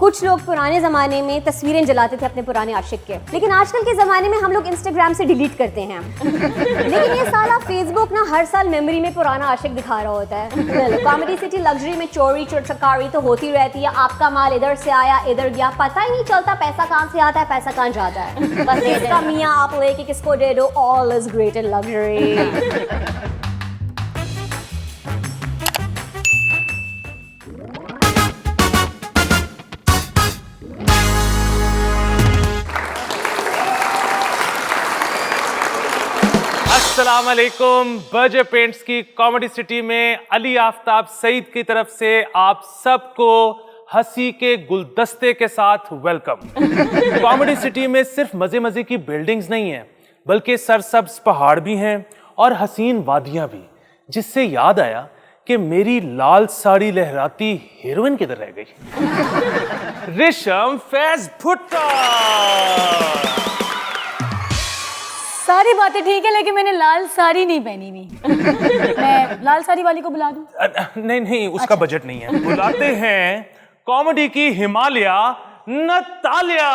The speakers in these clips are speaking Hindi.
कुछ लोग पुराने ज़माने में तस्वीरें जलाते थे अपने पुराने आशिक के, लेकिन आजकल के ज़माने में हम लोग इंस्टाग्राम से डिलीट करते हैं। लेकिन ये साला फेसबुक ना हर साल मेमोरी में पुराना आशिक दिखा रहा होता है। कॉमेडी सिटी लग्जरी में चोरी चुटचकारी तो होती रहती है। आपका माल इधर से आया इधर गया, पता ही नहीं चलता पैसा कहाँ से आता है पैसा कहाँ जाता है। बस इसका मियाँ आप लेके किसको दे दो, all is great in luxury. अस्सलाम वालेकुम। बर्जर पेंट्स की कॉमेडी सिटी में अली आफ्ताब सईद की तरफ से आप सबको हंसी के गुलदस्ते के साथ वेलकम। कॉमेडी सिटी में सिर्फ मजे मजे की बिल्डिंग्स नहीं हैं, बल्कि सरसब्ज पहाड़ भी हैं और हसीन वादियां भी, जिससे याद आया कि मेरी लाल साड़ी लहराती हीरोइन किधर रह गई। रिशम फैज भुट्टा। सारी बातें ठीक है, लेकिन मैंने लाल साड़ी नहीं पहनी हुई। मैं लाल साड़ी वाली को बुला दूं? नहीं नहीं, उसका बजट नहीं है। बुलाते हैं कॉमेडी की हिमालय नतालिया।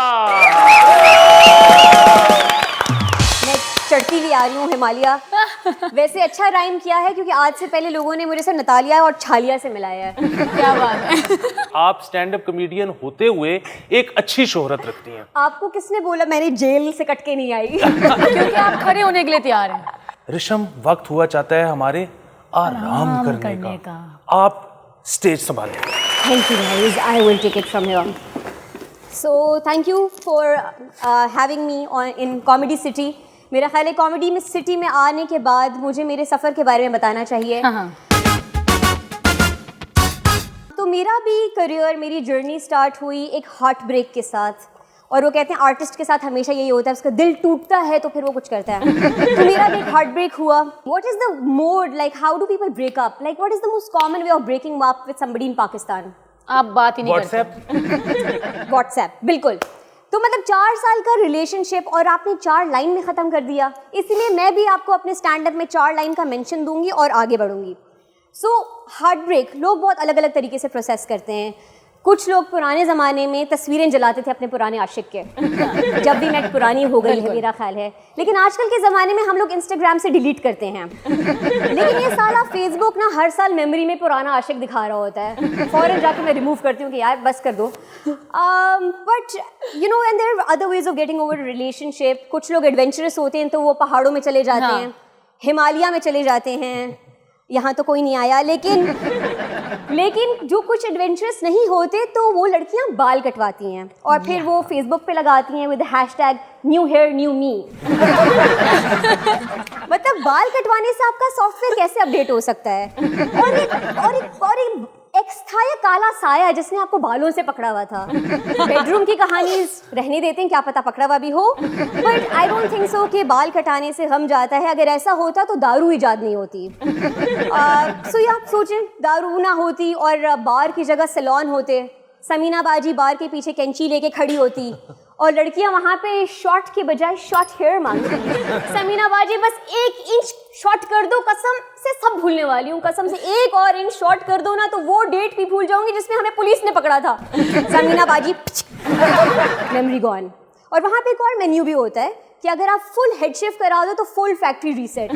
मैं चढ़ती हुई आ रही हूँ हिमालय। वैसे अच्छा राइम किया है, क्योंकि आज से पहले लोगों ने मुझे से नतालिया और छालिया से मिलाया है। क्या बात है। आप स्टैंड अप कॉमेडियन होते हुए एक अच्छी शोहरत रखती हैं। आपको किसने बोला मैंने जेल से कट के नहीं आई? क्योंकि आप खड़े होने के लिए तैयार हैं। रिशम, वक्त हुआ चाहता है हमारे आराम करने का। आप stage संभालें। Thank you guys, I will take it from here. So thank you for having me in Comedy City. मेरा ख्याल है कॉमेडी में सिटी में आने के बाद मुझे मेरे सफ़र के बारे में बताना चाहिए। हाँ। तो मेरा भी करियर, मेरी जर्नी स्टार्ट हुई एक हार्ट ब्रेक के साथ, और वो कहते हैं आर्टिस्ट के साथ हमेशा यही होता है, उसका दिल टूटता है तो फिर वो कुछ करता है। तो मेरा भी एक हार्ट ब्रेक हुआ। What is the mode, like how do people break up? Like what is the most common way of breaking up with somebody in Pakistan? आप बात ही नहीं करते। व्हाट्सएप, बिल्कुल। तो मतलब 4 साल का रिलेशनशिप और आपने 4 लाइन में ख़त्म कर दिया। इसलिए मैं भी आपको अपने स्टैंड अप में 4 लाइन का मेंशन दूंगी और आगे बढ़ूंगी। सो हार्ट ब्रेक लोग बहुत अलग अलग तरीके से प्रोसेस करते हैं। कुछ लोग पुराने ज़माने में तस्वीरें जलाते थे अपने पुराने आशिक के। जब भी नेट पुरानी हो गई है मेरा ख्याल है, लेकिन आजकल के ज़माने में हम लोग इंस्टाग्राम से डिलीट करते हैं। लेकिन ये साला फेसबुक ना हर साल मेमोरी में पुराना आशिक दिखा रहा होता है। फ़ौरन जाके मैं रिमूव करती हूँ कि यार बस कर दो। But you know and there are other ways of getting over relationship. कुछ लोग एडवेंचरस होते हैं तो वो पहाड़ों में चले जाते हैं, हिमालय में चले जाते हैं। यहाँ तो कोई नहीं आया, लेकिन जो कुछ एडवेंचरस नहीं होते तो वो लड़कियाँ बाल कटवाती हैं और फिर वो फेसबुक पे लगाती हैं with hashtag new hair new me. मतलब बाल कटवाने से आपका सॉफ्टवेयर कैसे अपडेट हो सकता है? और एक एक्स था या काला साया जिसने आपको बालों से पकड़ा हुआ था। बेडरूम की कहानी रहने देते हैं, क्या पता पकड़ा हुआ भी हो, बट आई डोंट थिंक सो कि बाल कटाने से गम जाता है। अगर ऐसा होता तो दारू इजाद नहीं होती। सो ये आप सोचें, दारू ना होती और बार की जगह सैलून होते, समीना बाजी बार के पीछे कैंची लेके खड़ी होती और लड़कियां वहाँ पे शॉर्ट के बजाय शॉर्ट हेयर मांगती। समीना बाजी बस 1 इंच शॉर्ट कर दो, कसम से सब भूलने वाली हूँ, कसम से 1 और इंच शॉर्ट कर दो ना तो वो डेट भी भूल जाऊंगी जिसमें हमें पुलिस ने पकड़ा था। समीना बाजी मेमोरी गॉन। और वहाँ पे एक और मेन्यू भी होता है कि अगर आप फुल हेड शेव करा दो तो फुल फैक्ट्री रीसेट।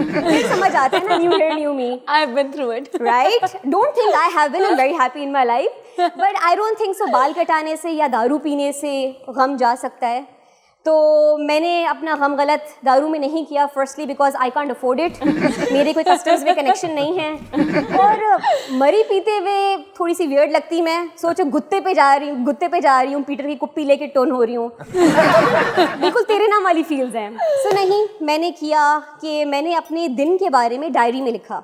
समझ आता है ना, new hair new me. I have been through it, right? Don't think I have been very happy in my life, but I don't think so बाल कटाने से या दारू पीने से गम जा सकता है। तो मैंने अपना गम गलत दारू में नहीं किया। Firstly because I can't afford it, मेरे कोई कस्टमर्स में कनेक्शन नहीं है, और मरी पीते हुए थोड़ी सी वियर्ड लगती। मैं सोचो गुत्ते पे जा रही हूँ, पीटर की कुप्पी लेके टोन हो रही हूँ। बिल्कुल तेरे नाम वाली फील्स हैं। सो नहीं, मैंने किया कि मैंने अपने दिन के बारे में डायरी में लिखा।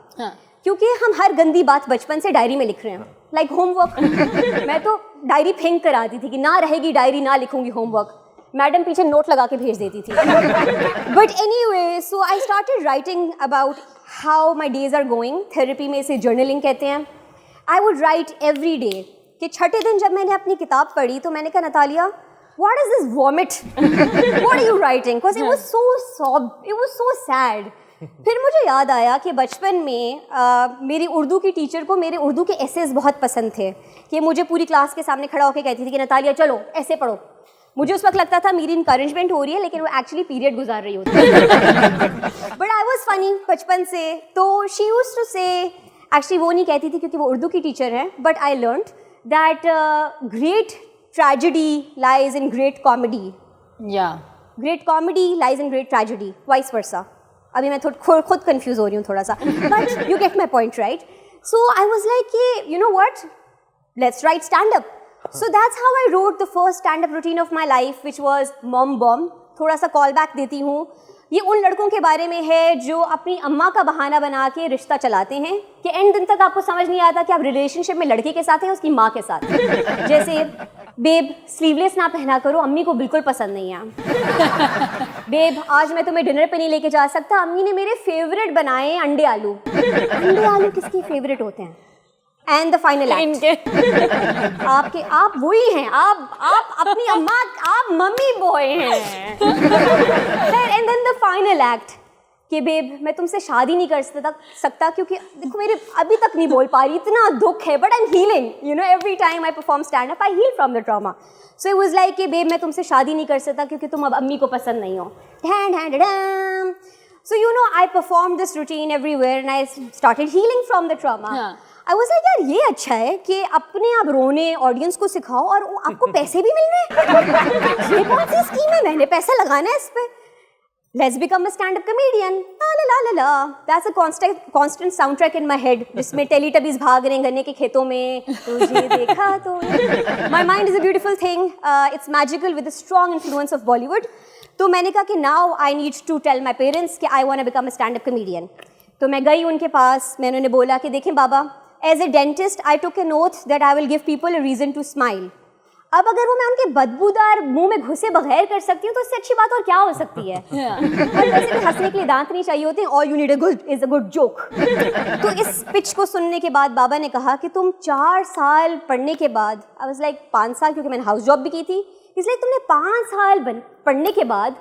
क्योंकि हम हर गंदी बात बचपन से डायरी में लिख रहे हैं, लाइक होमवर्क। मैं तो डायरी फेंक कर आती थी कि ना रहेगी डायरी, ना लिखूंगी होमवर्क। मैडम पीछे नोट लगा के भेज देती थी। But anyway, so I started writing about how my days are going. Therapy में इसे जर्नलिंग कहते हैं। I would write every day. कि छठे दिन जब मैंने अपनी किताब पढ़ी तो मैंने कहा, Natalia, what is this vomit? What are you writing? Because it was so sad. फिर मुझे याद आया कि बचपन में मेरी उर्दू की टीचर को मेरे उर्दू के एसेस बहुत पसंद थे कि मुझे पूरी क्लास के सामने खड़ा होकर कहती थी कि नतालिया चलो ऐसे पढ़ो। मुझे उस वक्त लगता था मेरी इंकरेजमेंट हो रही है, लेकिन वो एक्चुअली पीरियड गुजार रही होती है। बट आई वॉज फनी बचपन से। तो शी यूज्ड टू से, एक्चुअली वो नहीं कहती थी क्योंकि वो उर्दू की टीचर है, but I learned that great tragedy lies in great comedy, या great comedy lies in great tragedy, vice versa. अभी मैं खुद कंफ्यूज हो रही हूँ थोड़ा सा, but you get my point right. So I was like कि you know what, let's write stand up. So that's how I wrote the first stand-up routine of my life, which was Mom Bomb. थोड़ा सा कॉल बैक देती हूँ। ये उन लड़कों के बारे में है जो अपनी अम्मा का बहाना बना के रिश्ता चलाते हैं कि एंड दिन तक आपको समझ नहीं आता कि आप रिलेशनशिप में लड़के के साथ हैं उसकी माँ के साथ। जैसे बेब स्लीवलेस ना पहना करो, अम्मी को बिल्कुल पसंद नहीं है। बेब आज मैं तुम्हें डिनर पे नहीं लेके जा सकता, अम्मी ने मेरे फेवरेट बनाए अंडे आलू। अंडे आलू किसके फेवरेट होते हैं? एंड द फाइनल एक्ट, आपके आप वही हैं, आप अपनी अम्मा, आप मम्मी बॉय हैं। And then the final act कि बेब मैं तुमसे शादी नहीं कर सकता क्योंकि देखो मेरे अभी तक नहीं बोल पा रही, इतना दुख है, but I am healing, you know every time I perform stand up I heal from the trauma. So it was like कि बेब मैं तुमसे शादी नहीं कर सकता क्योंकि तुम अब अम्मी को पसंद नहीं हो। So you know I performed this routine everywhere and I started healing from the trauma. I was like यार ये अच्छा है कि अपने आप रोने ऑडियंस को सिखाओ और आपको पैसे भी मिल रहे हैं। ये कौन सी स्कीम है, मैंने पैसा लगाना है इस पे। Let's become a stand-up comedian. La la la la. That's a constant soundtrack in my head, जिसमें टेलीटबीज भाग रहे हैं गन्ने के खेतों में, तुझे देखा तो। My mind is a beautiful thing. It's magical with a strong influence of Bollywood. तो मैंने कहा कि now I need to tell my parents कि I want to become a stand-up comedian. तो मैं गई उनके पास, मैंने उन्हें बोला कि देखें बाबा, as a dentist I took an oath that I will give people a reason to smile. अब अगर वो मैं उनके बदबूदार मुंह में घुसे बगैर कर सकती हूँ तो इससे अच्छी बात और क्या हो सकती है। और वैसे भी हंसने के लिए दांत नहीं चाहिए होते, all you need is a good joke. तो इस पिच को सुनने के बाद बाबा ने कहा कि तुम 4 साल पढ़ने के बाद, आई वाज लाइक 5 साल क्योंकि मैंने हाउस जॉब भी की थी, इसलिए तुमने 5 साल पढ़ने के बाद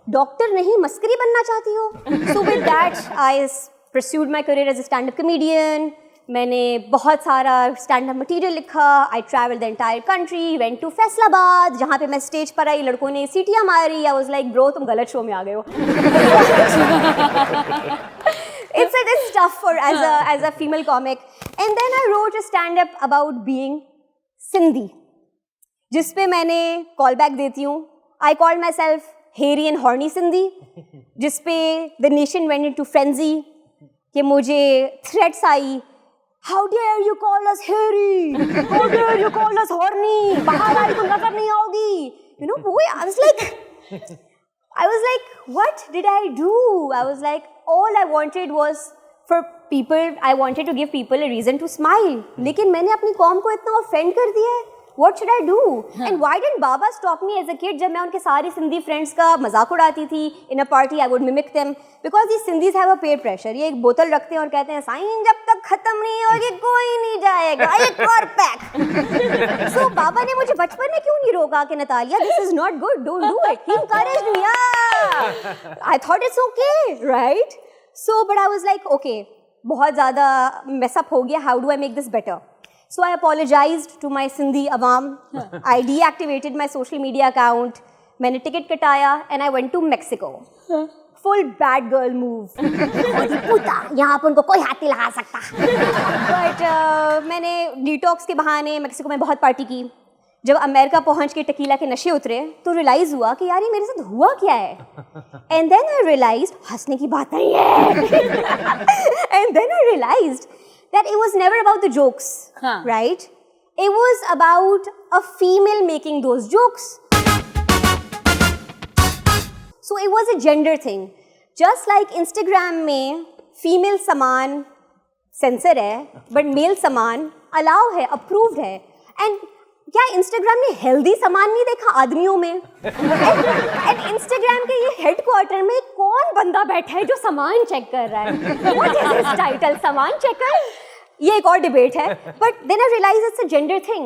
डॉक्टर नहीं मस्करी बनना चाहती हो। So with that I pursued my career as a stand up comedian. मैंने बहुत सारा स्टैंड अप मटीरियल लिखा। I travel the entire country, went to Faisalabad, जहाँ पे मैं स्टेज पर आई लड़कों ने सीटियाँ मारी। आई वाज लाइक ब्रो तुम गलत शो में आ गए हो। It's tough for as a female comic. And then I wrote a stand up about being Sindhi, जिस पे मैंने कॉल बैक देती हूँ। I called myself hairy and horny Sindhi, जिस पे the nation went into frenzy कि मुझे threats I, How dare you call us hairy? How dare you call us horny? बाहर आई तो नजर नहीं आओगी। You know, boy, I was like, what did I do? I was like, all I wanted was for people, I wanted to give people a reason to smile. लेकिन मैंने अपनी कौम को इतना offend कर दिया है। What should I do? And why didn't Baba stop me as a kid? जब मैं उनके सारे सिंधी फ्रेंड्स का मजाक उड़ाती थी in a party, I would mimic them because these Sindhis have a peer pressure. ये एक बोतल रखते हैं और कहते हैं साईं जब तक खत्म नहीं होगी कोई नहीं जाएगा, एक और पैक। So बाबा ने मुझे बचपन में क्यों नहीं रोका कि Natalia this is not good, don't do it. He encouraged me. Yeah, I thought it's okay, right? So but I was like okay, बहुत ज़्यादा mess up हो गया. How do I make this better? So I apologized to my Sindhi awam. I deactivated my social media account. मैंने ticket कटाया and I went to Mexico. Full bad girl move. यहाँ पर उनको कोई हाथ नहीं लगा सकता. But मैंने डिटॉक्स के बहाने मेक्सिको में बहुत पार्टी की. जब अमेरिका पहुँच के टकीला के नशे उतरे तो रियलाइज हुआ कि यार ये मेरे साथ हुआ क्या है. And then I realized हंसने की बात नहीं है. And then I realized that it was never about the jokes, right? It was about a female making those jokes. So it was a gender thing. Just like Instagram में female सामान censor है, but male सामान allow है, approved है. And क्या Instagram ने healthy सामान नहीं देखा आदमियों में? And Instagram के ये headquarter में कौन बंदा बैठा है जो सामान चेक कर रहा है? What is his title? सामान चेकर? ये एक और डिबेट है. But then I realized it's a gender thing.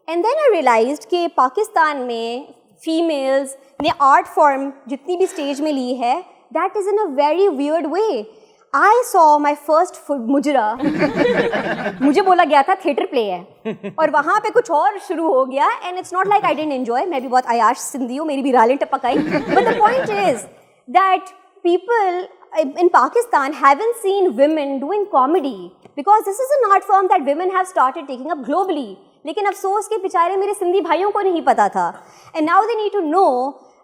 And then I realized कि पाकिस्तान में females ने art form जितनी भी stage में ली है, that is in a very weird way. I saw my first मुजरा मुझे बोला गया था थिएटर प्ले है और वहाँ पे कुछ और शुरू हो गया and it's not like I didn't enjoy. मैं भी बहुत आयाश सिंधी हूँ, मेरी भी रालें टपक आई. But the point is that people in Pakistan haven't seen women doing comedy because this is an art form that women have started taking up globally. लेकिन अफसोस के बेचारे मेरे सिंधी भाइयों को नहीं पता था. And now they need to know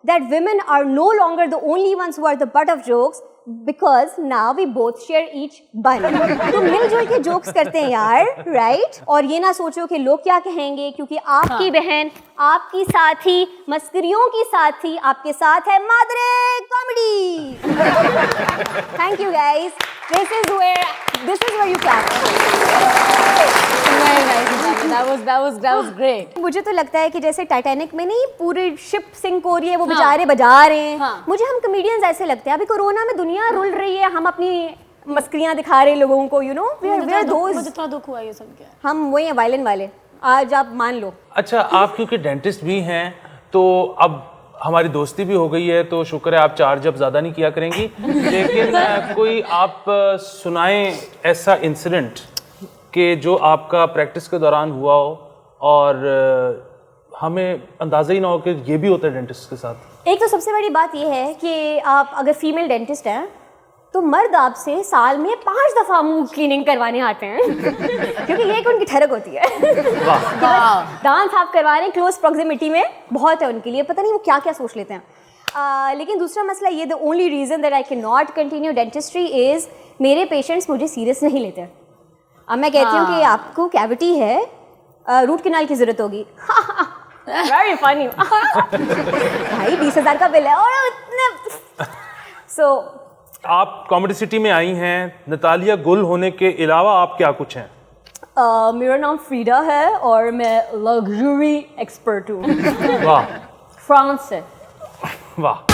that women are no longer the only ones who are the butt of jokes because now we both share each bun. तो मिलजुल के जोक्स करते हैं यार, right? और ये ना सोचो कि लोग क्या कहेंगे क्योंकि आपकी बहन, आपकी साथी, मस्करियों की साथी आपके साथ है मादरे comedy. Thank you guys. This is where you clap. Very nice. That was great. मुझे तो लगता है कि जैसे टाइटैनिक में नहीं पूरी शिप सिंक हो रही है, वो बेचारे बजा रहे हैं. हाँ. मुझे हम कॉमेडियंस ऐसे लगते हैं. अभी कोरोना में दुनिया रुल रही है, हम अपनी मस्करियां दिखा रहे हैं लोगों को. यू नो वी आर दोस्त. मुझे थोड़ा दुख हुआ ये सुन के. हम वही हैं वायलिन वाले. आज आप मान लो. अच्छा, आप क्योंकि डेंटिस्ट भी हैं तो अब हमारी दोस्ती भी हो गई है, तो शुक्र है आप चार्ज अब ज़्यादा नहीं किया करेंगी. लेकिन कोई आप सुनाएं ऐसा इंसिडेंट कि जो आपका प्रैक्टिस के दौरान हुआ हो और हमें अंदाज़ा ही ना हो कि ये भी होता है डेंटिस्ट के साथ. एक तो सबसे बड़ी बात ये है कि आप अगर फीमेल डेंटिस्ट हैं तो मर्द आपसे साल में 5 दफ़ा मुंह क्लीनिंग करवाने आते हैं क्योंकि ये एक उनकी ठरक होती है. दांत साफ करवाने क्लोज प्रॉक्सिमिटी में बहुत है उनके लिए. पता नहीं वो क्या क्या सोच लेते हैं. लेकिन दूसरा मसला ये, the only reason that I can not continue dentistry is मेरे पेशेंट्स मुझे सीरियस नहीं लेते. अब मैं कहती हूँ कि आपको कैविटी है, रूट कैनाल की ज़रूरत होगी. Very funny. भाई 20,000 का बिल है और इतने. सो आप कॉमेडी सिटी में आई हैं, नतालिया गुल होने के अलावा आप क्या कुछ हैं? मेरा नाम फ्रीडा है और मैं लग्जरी एक्सपर्ट हूँ. वाह, फ्रांस से. वाह.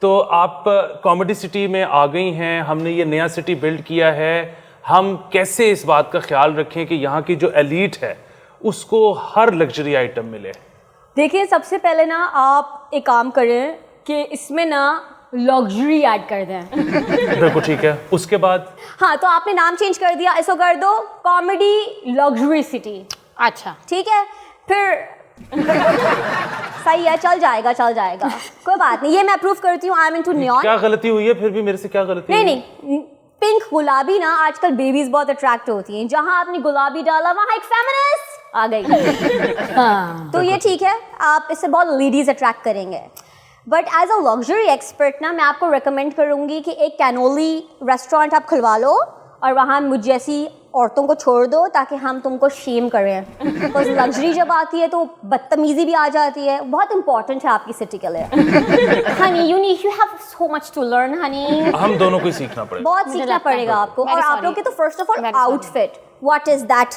तो आप कॉमेडी सिटी में आ गई हैं, हमने ये नया सिटी बिल्ड किया है. हम कैसे इस बात का ख्याल रखें कि यहाँ की जो एलीट है उसको हर लग्जरी आइटम मिले? देखिए, सबसे पहले ना आप एक काम करें कि इसमें ना लग्जरी ऐड कर दें. बिल्कुल ठीक है. उसके बाद हाँ, तो आपने नाम चेंज कर दिया, इसको कर दो कॉमेडी लग्जरी सिटी. अच्छा, ठीक है, फिर सही है, चल जाएगा कोई बात नहीं. ये मैं अप्रूव करती हूँ. I am into neon. क्या गलती हुई है? फिर भी मेरे से क्या गलती हुई? नहीं, पिंक गुलाबी ना आजकल बेबीज बहुत अट्रैक्ट होती हैं. जहाँ आपने गुलाबी डाला वहाँ एक फेमिनिस्ट आ गई. हाँ. तो ये ठीक है, आप इससे बहुत लेडीज अट्रैक्ट करेंगे. But as a luxury expert ना मैं आपको रिकमेंड करूँगी कि एक कैनोली रेस्टोरेंट आप खुलवा लो और वहाँ मुझ जैसी औरतों को छोड़ दो ताकि हम तुमको शेम करें. बिकॉज लग्जरी जब आती है तो बदतमीजी भी आ जाती है. बहुत इंपॉर्टेंट है आपकी सिटी के लिए. Honey you have so much to learn. Honey, हम दोनों को ही सीखना पड़ेगा. बहुत सीखना पड़ेगा आपको. और आप लोग के तो first of all outfit, what is that?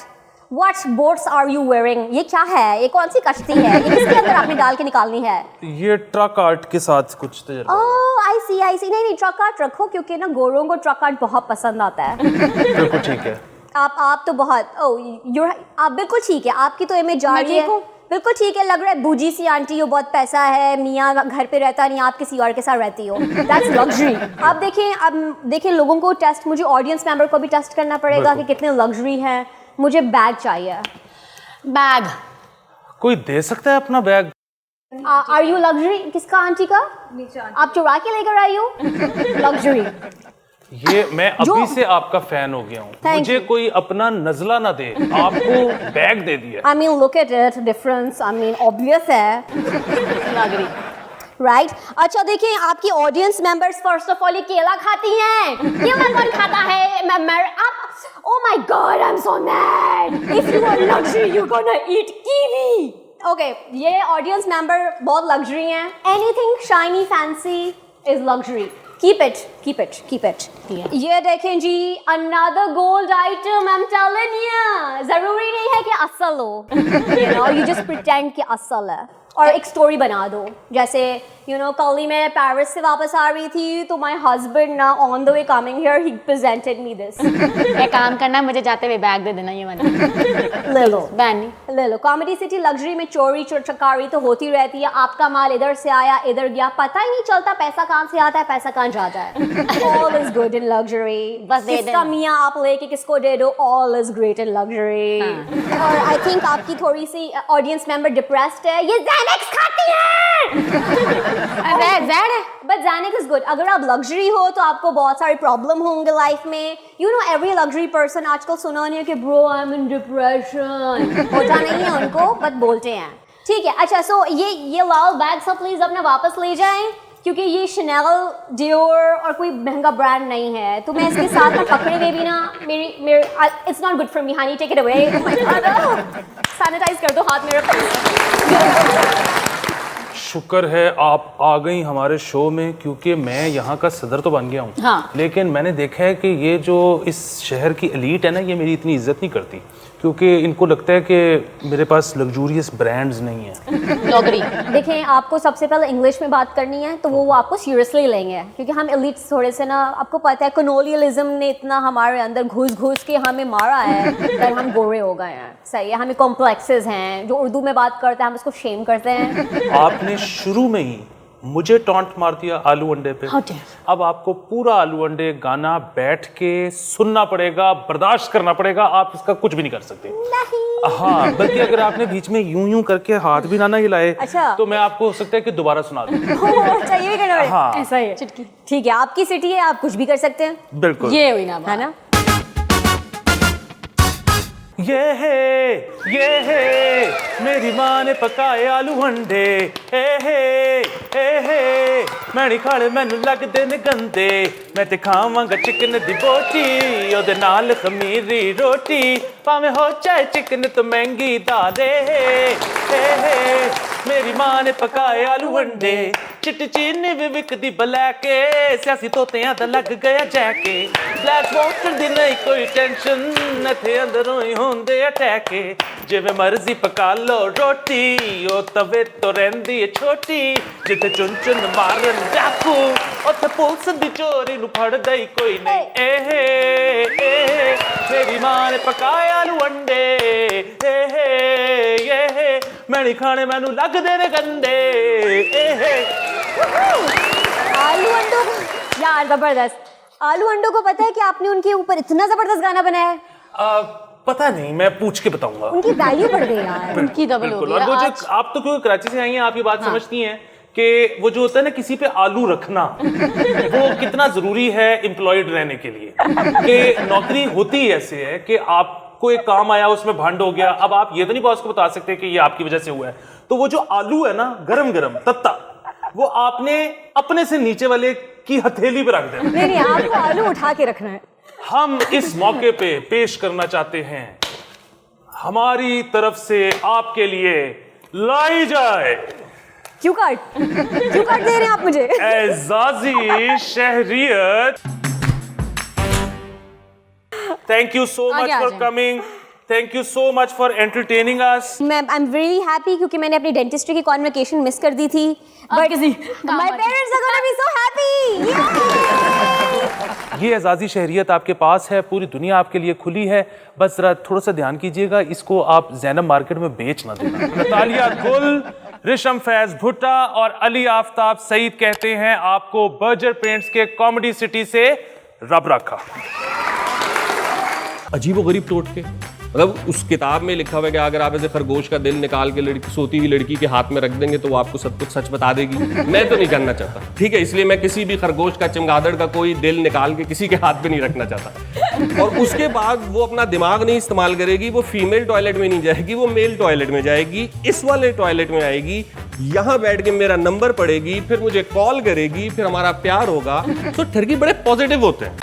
What boats are you wearing? ये क्या है? ये कौन सी कश्ती है? ये किसके अंदर आपने डाल के निकालनी है? ये ट्रक आर्ट के साथ कुछ तजुर्बा. ओह, आई सी. नहीं, ट्रक आर्ट रखो क्योंकि ना गोरों को ट्रक आर्ट बहुत पसंद आता है. बिल्कुल ठीक है. आप तो बहुत आप बिल्कुल ठीक है. आपकी तो इमेज जा रही है. बिल्कुल ठीक है, लग रहा है बूजी सी आंटी हो, बहुत पैसा है, मियाँ घर पे रहता नहीं, आप किसी और के साथ रहती हो. That's luxury. आप देखें लोगों को टेस्ट, मुझे ऑडियंस मेंबर को भी टेस्ट करना पड़ेगा कि कितने लग्जरी हैं. मुझे बैग चाहिए. बैग कोई दे सकता है अपना बैग? Are you luxury? किसका? आंटी का. आप चुरा के लेकर आई हो. लग्जरी. ये मैं अभी से आपका फैन हो गया हूँ. मुझे कोई अपना नजला ना दे, आपको बैग दे दिया. I mean look at it, difference. I mean obvious है. लग्जरी. राइट. अच्छा देखिए, आपकी audience members first of all ये केला खाती हैं. केला कौन खाता है? आप. Oh my God, I'm so mad. If you are luxury, you're gonna eat kiwi. Okay, ये ऑडियंस मेंबर बहुत लग्जरी हैं. Anything shiny, fancy is luxury. Keep it. Keep it ये देखें जी, another gold item, I'm telling you, जरूरी नहीं है कि असल हो, you know, you just pretend कि असल है और एक स्टोरी बना दो। जैसे you know, कल ही मैं पेरिस से वापस आ रही थी तो my husband ना on the way coming here he presented me this। एक काम करना, मुझे जाते हुए बैग दे देना ये वाला। ले लो बैनी ले लो। कॉमेडी सिटी लग्जरी में चोरी चकारी तो होती रहती है, आपका माल इधर से आया इधर गया, पता ही नहीं चलता पैसा कहाँ से आता है पैसा कहाँ जाता है। All is good in luxury, बस दे किसका देना। मियाँ आप लेके किसको दे दो, all is great in luxury। और आई थिंक आपकी थोड़ी सी ऑडियंस मेंबर डिप्रेस्ड है, ये Xanax खाती है। But Xanax is good। अगर आप लग्जरी हो तो आपको बहुत सारे प्रॉब्लम होंगे लाइफ में। You know every luxury person आजकल सुना नहीं है कि bro I am in depression, होता नहीं है उनको, बट बोलते हैं। ठीक है, अच्छा सो ये लाल बैग सब प्लीज अपना वापस ले जाएं, क्योंकि ये Chanel, Dior और कोई महंगा ब्रांड नहीं है, तो मैं इसके साथ में पकड़े हुए भी ना मेरे it's not good for me. Honey take it away. Sanitize कर दो हाथ मेरे। शुक्र है आप आ गई हमारे शो में, क्योंकि मैं यहाँ का सदर तो बन गया हूँ। हाँ। लेकिन मैंने देखा है कि ये जो इस शहर की एलीट है ना, ये मेरी इतनी इज्जत नहीं करती, क्योंकि इनको लगता है कि मेरे पास लग्जूरियस ब्रांड्स नहीं है। नौकरी देखें, आपको सबसे पहले इंग्लिश में बात करनी है तो वो आपको सीरियसली लेंगे, क्योंकि हम एलिट्स थोड़े से ना, आपको पता है कॉलोनियलिज्म ने इतना हमारे अंदर घुस के हमें मारा है कि हम गोरे हो गए हैं। सही है, हमें कॉम्प्लेक्सेस हैं, जो उर्दू में बात करते हैं हम उसको शेम करते हैं। आपने शुरू में ही मुझे टॉन्ट मार दिया आलू अंडे पे। अब आपको पूरा आलू अंडे गाना बैठ के सुनना पड़ेगा, बर्दाश्त करना पड़ेगा, आप इसका कुछ भी नहीं कर सकते। नहीं। हाँ, बल्कि अगर आपने बीच में यूं करके हाथ भी ना हिलाए, अच्छा। तो मैं आपको हो सकता है कि दोबारा सुना दूं। अच्छा, ये भी करना पड़ेगा। हाँ। ऐसा ही है। चुटकी। ठीक है, आपकी सिटी है, आप कुछ भी कर सकते हैं। बिल्कुल। ये हुई ना है ना। ये है मेरी माँ ने पकाए आलू अंडे, मैं नहीं खाने मैनू लगदे ने गंदे, मैं ते खावांगा चिकन दी बोटी ओदे नाल खमीरी रोटी, भावें हो चाहे चिकन तो महंगी दाल। मेरी माँ ने पकाए आलू अंडे, चिट्टी चीनी भी विकदी ब्लैके, सियासी तोतियां दा लग गया जैके, ब्लैक वाटर दी नहीं कोई टेंशन, इत्थे अंदरों ही होंदे अटैके, जिवें मर्जी पका लो रोटी ओ तवे तो रहिंदी है छोटी, जिथे चुन चुन मारन डाकू उत्थे पुलिस दी चोरी नू फड़दा ही कोई नहीं। मेरी माँ ने पकाए आलू अंडे, मैं नहीं खाने मैनू लगदे ने गंदे। आलू अंडों को यार जबरदस्त। आलू अंडों को पता है कि आपने उनके ऊपर इतना जबरदस्त गाना बनाया है। पता नहीं, मैं पूछ के बताऊंगा। उनकी वैल्यू बढ़ गई यार। उनकी डबल हो बिल्कुल। गई और वो आज। जो आप तो क्योंकि कराची से आई हैं, आप ये बात समझती हैं कि वो जो होता है ना किसी पे आलू रखना, वो कितना जरूरी है एम्प्लॉयड रहने के लिए। कि नौकरी होती ऐसे है कि आपको एक काम आया, उसमें भंड हो गया, अब आप ये तो नहीं बॉस को बता सकते कि ये आपकी वजह से हुआ है, तो वो जो आलू है ना गरम गरम तत्ता, वो आपने अपने से नीचे वाले की हथेली पे रख देना। नहीं, आपको आलू उठा के रखना है। हम इस मौके पे पेश करना चाहते हैं, हमारी तरफ से आपके लिए लाई जाए क्यों काट दे रहे हैं आप मुझे? एजाजी शहरियत। थैंक यू सो मच आगे आ फॉर जाएं। Coming, thank you so much for entertaining us. मैं आई एम वेरी हैप्पी क्योंकि मैंने अपनी डेंटिस्ट्री की कॉन्वोकेशन मिस कर दी थी, बट किसी my parents are gonna be so happy. ये एजाजी शहरियत आपके पास है, पूरी दुनिया आपके लिए खुली है, बस जरा थोड़ा सा ध्यान कीजिएगा, इसको आप ज़ैनब मार्केट में बेच ना देना। नतालिया गुल, रिशम फैज भुट्टा और अली आफ्ताब सईद कहते हैं आपको बर्जर पेंट्स के कॉमेडी सिटी से रब रखा। अजीबोगरीब टोटके, मतलब उस किताब में लिखा हुआ है कि अगर आप ऐसे खरगोश का दिल निकाल के सोती हुई लड़की के हाथ में रख देंगे तो वो आपको सब कुछ सच बता देगी। मैं तो नहीं जानना चाहता, ठीक है, इसलिए मैं किसी भी खरगोश का, चमगादड़ का कोई दिल निकाल के किसी के हाथ में नहीं रखना चाहता। और उसके बाद वो अपना दिमाग नहीं इस्तेमाल करेगी, वो फीमेल टॉयलेट में नहीं जाएगी, वो मेल टॉयलेट में जाएगी, इस वाले टॉयलेट में आएगी, यहाँ बैठ के मेरा नंबर पड़ेगी, फिर मुझे कॉल करेगी, फिर हमारा प्यार होगा। तो ठरकी बड़े पॉजिटिव होते हैं।